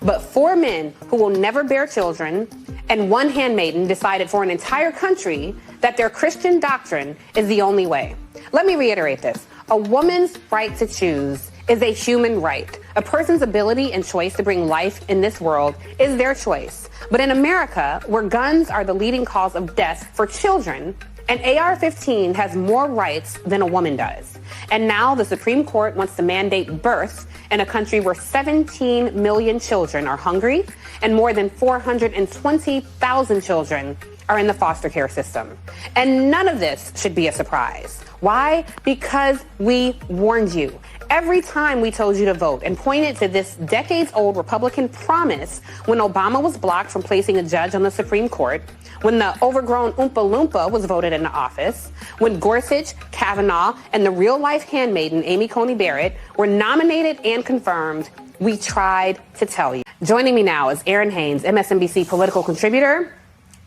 But 4 men who will never bear children and 1 handmaiden decided for an entire country that their Christian doctrine is the only way. Let me reiterate this. A woman's right to choose is a human right. A person's ability and choice to bring life in this world is their choice. But in America, where guns are the leading cause of death for children, an AR-15 has more rights than a woman does. And now the Supreme Court wants to mandate birth in a country where 17 million children are hungry and more than 420,000 children are in the foster care system. And none of this should be a surprise. Why? Because we warned you. Every time we told you to vote and pointed to this decades-old Republican promise when Obama was blocked from placing a judge on the Supreme Court, when the overgrown Oompa Loompa was voted into office, when Gorsuch, Kavanaugh, and the real-life handmaiden Amy Coney Barrett were nominated and confirmed, we tried to tell you. Joining me now is Erin Haynes, MSNBC political contributor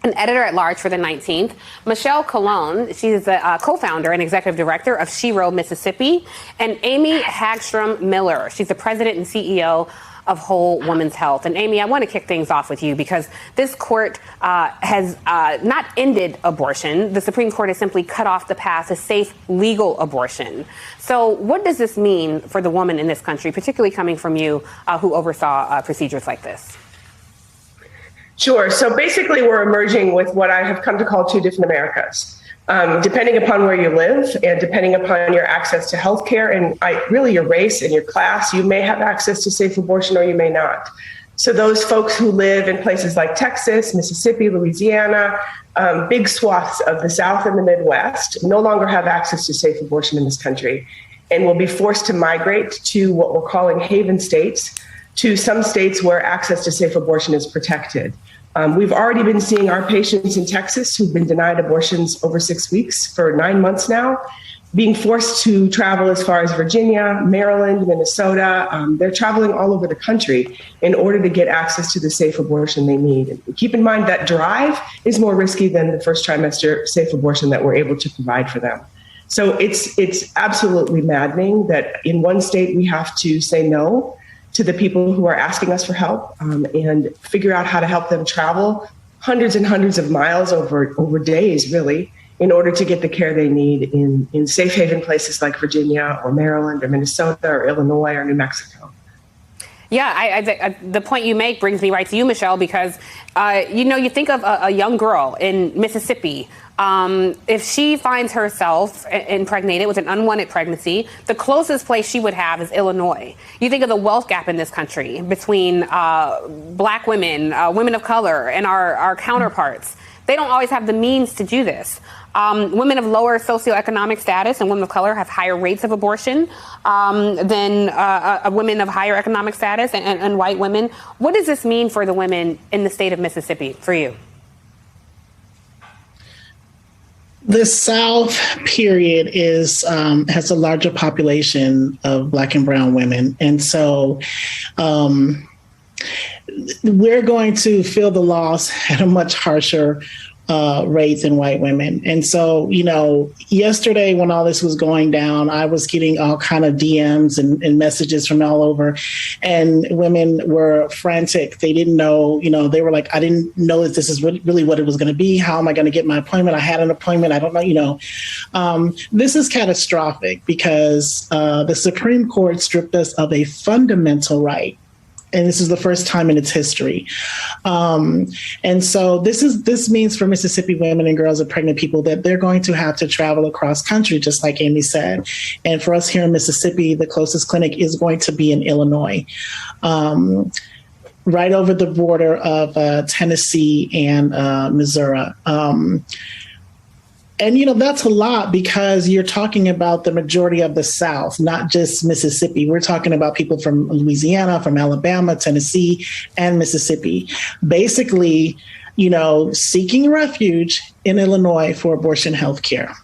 and editor-at-large for the 19th. Michelle Colon, she's the co-founder and executive director of Shero Mississippi. And Amy Hagstrom Miller, she's the president and CEO of Whole Woman's Health. And Amy, I want to kick things off with you because this court has not ended abortion. The Supreme Court has simply cut off the path to safe, legal abortion. So what does this mean for the woman in this country, particularly coming from you who oversaw procedures like this? Sure. So basically, we're emerging with what I have come to call 2 different Americas. Depending upon where you live and depending upon your access to health care and really your race and your class, you may have access to safe abortion or you may not. So those folks who live in places like Texas, Mississippi, Louisiana, big swaths of the South and the Midwest no longer have access to safe abortion in this country and will be forced to migrate to what we're calling haven states, to some states where access to safe abortion is protected. We've already been seeing our patients in Texas who've been denied abortions over 6 weeks for 9 months now, being forced to travel as far as Virginia, Maryland, Minnesota. They're traveling all over the country in order to get access to the safe abortion they need. And keep in mind that drive is more risky than the first trimester safe abortion that we're able to provide for them. So it's absolutely maddening that in one state we have to say no to the people who are asking us for help and figure out how to help them travel hundreds and hundreds of miles over days, really, in order to get the care they need in safe haven places like Virginia or Maryland or Minnesota or Illinois or New Mexico. Yeah, the point you make brings me right to you, Michelle, because, you think of a young girl in Mississippi. If she finds herself impregnated with an unwanted pregnancy, the closest place she would have is Illinois. You think of the wealth gap in this country between Black women, women of color, and our counterparts. They don't always have the means to do this. Women of lower socioeconomic status and women of color have higher rates of abortion than women of higher economic status and white women. What does this mean for the women in the state of Mississippi for you? The South, period, has a larger population of Black and brown women. And so we're going to feel the loss at a much harsher rate than white women. And so, yesterday when all this was going down, I was getting all kind of DMs and messages from all over, and women were frantic. They didn't know, they were like, I didn't know that this is really what it was going to be. How am I going to get my appointment? I had an appointment. I don't know, this is catastrophic because the Supreme Court stripped us of a fundamental right. And this is the first time in its history. And so this means for Mississippi women and girls and pregnant people that they're going to have to travel across country, just like Amy said. And for us here in Mississippi, the closest clinic is going to be in Illinois, right over the border of Tennessee and Missouri. And, that's a lot because you're talking about the majority of the South, not just Mississippi. We're talking about people from Louisiana, from Alabama, Tennessee, and Mississippi, basically, seeking refuge in Illinois for abortion health care.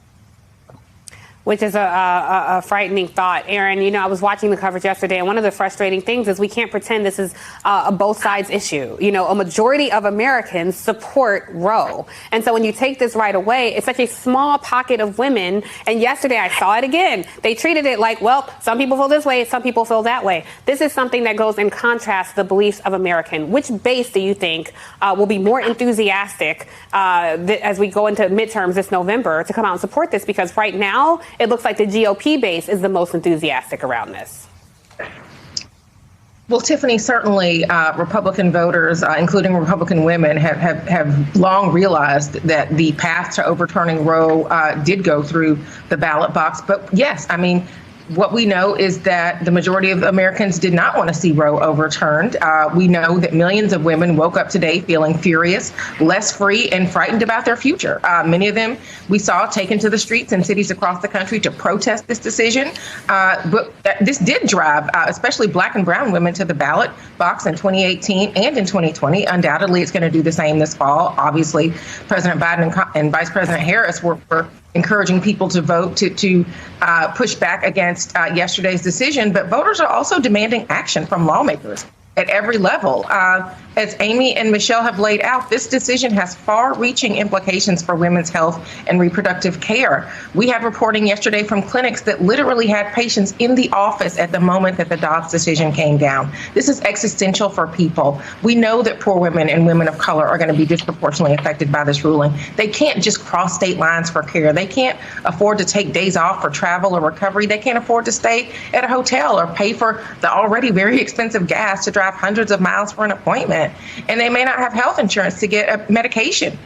Which is a frightening thought. Aaron, you know, I was watching the coverage yesterday, and one of the frustrating things is we can't pretend this is a both sides issue. You know, a majority of Americans support Roe. And so when you take this right away, it's such a small pocket of women. And yesterday I saw it again. They treated it like, well, some people feel this way, some people feel that way. This is something that goes in contrast to the beliefs of American. Which base do you think will be more enthusiastic as we go into midterms this November to come out and support this? Because right now, it looks like the GOP base is the most enthusiastic around this. Well, Tiffany, certainly Republican voters, including Republican women, have long realized that the path to overturning Roe did go through the ballot box. But yes, I mean, what we know is that the majority of Americans did not want to see Roe overturned. We know that millions of women woke up today feeling furious, less free, and frightened about their future. Many of them we saw taken to the streets in cities across the country to protest this decision. But this did drive especially Black and brown women to the ballot box in 2018 and in 2020. Undoubtedly, it's going to do the same this fall. Obviously, President Biden and Vice President Harris were encouraging people to vote to push back against yesterday's decision. But voters are also demanding action from lawmakers at every level. As Amy and Michelle have laid out, this decision has far-reaching implications for women's health and reproductive care. We had reporting yesterday from clinics that literally had patients in the office at the moment that the Dobbs decision came down. This is existential for people. We know that poor women and women of color are going to be disproportionately affected by this ruling. They can't just cross state lines for care. They can't afford to take days off for travel or recovery. They can't afford to stay at a hotel or pay for the already very expensive gas to drive hundreds of miles for an appointment. And they may not have health insurance to get a medication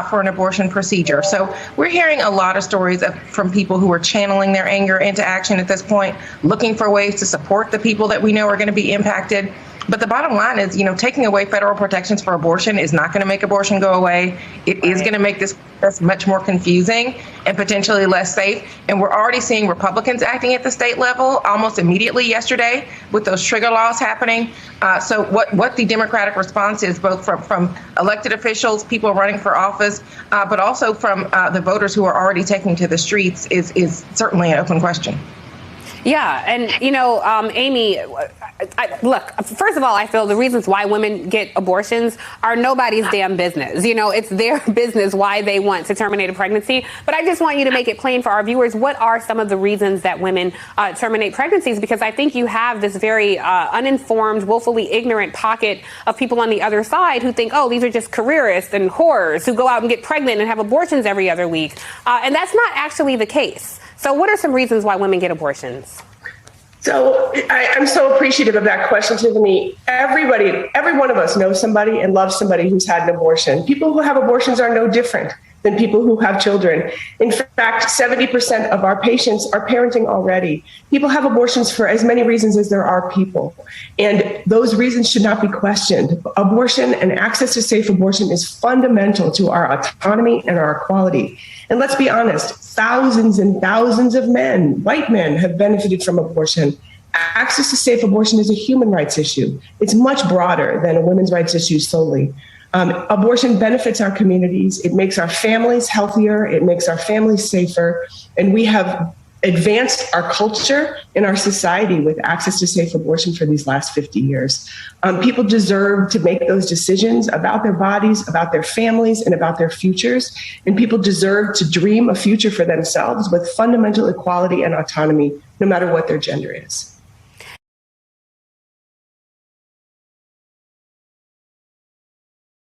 for an abortion procedure. So we're hearing a lot of stories from people who are channeling their anger into action at this point, looking for ways to support the people that we know are going to be impacted. But the bottom line is, taking away federal protections for abortion is not going to make abortion go away. It is going to make this process much more confusing and potentially less safe. And we're already seeing Republicans acting at the state level almost immediately yesterday with those trigger laws happening. So what the Democratic response is, both from elected officials, people running for office, but also from the voters who are already taking to the streets is certainly an open question. Yeah. And, Amy, look, first of all, I feel the reasons why women get abortions are nobody's damn business. It's their business why they want to terminate a pregnancy. But I just want you to make it plain for our viewers. What are some of the reasons that women terminate pregnancies? Because I think you have this very uninformed, willfully ignorant pocket of people on the other side who think, oh, these are just careerists and whores who go out and get pregnant and have abortions every other week. And that's not actually the case. So what are some reasons why women get abortions? So I'm so appreciative of that question, Tiffany. Every one of us knows somebody and loves somebody who's had an abortion. People who have abortions are no different than people who have children. In fact, 70% of our patients are parenting already. People have abortions for as many reasons as there are people. And those reasons should not be questioned. Abortion and access to safe abortion is fundamental to our autonomy and our equality. And let's be honest, thousands and thousands of men, white men, have benefited from abortion. Access to safe abortion is a human rights issue. It's much broader than a women's rights issue solely. Abortion benefits our communities. It makes our families healthier. It makes our families safer. And we have advanced our culture and our society with access to safe abortion for these last 50 years. People deserve to make those decisions about their bodies, about their families, and about their futures. And people deserve to dream a future for themselves with fundamental equality and autonomy, no matter what their gender is.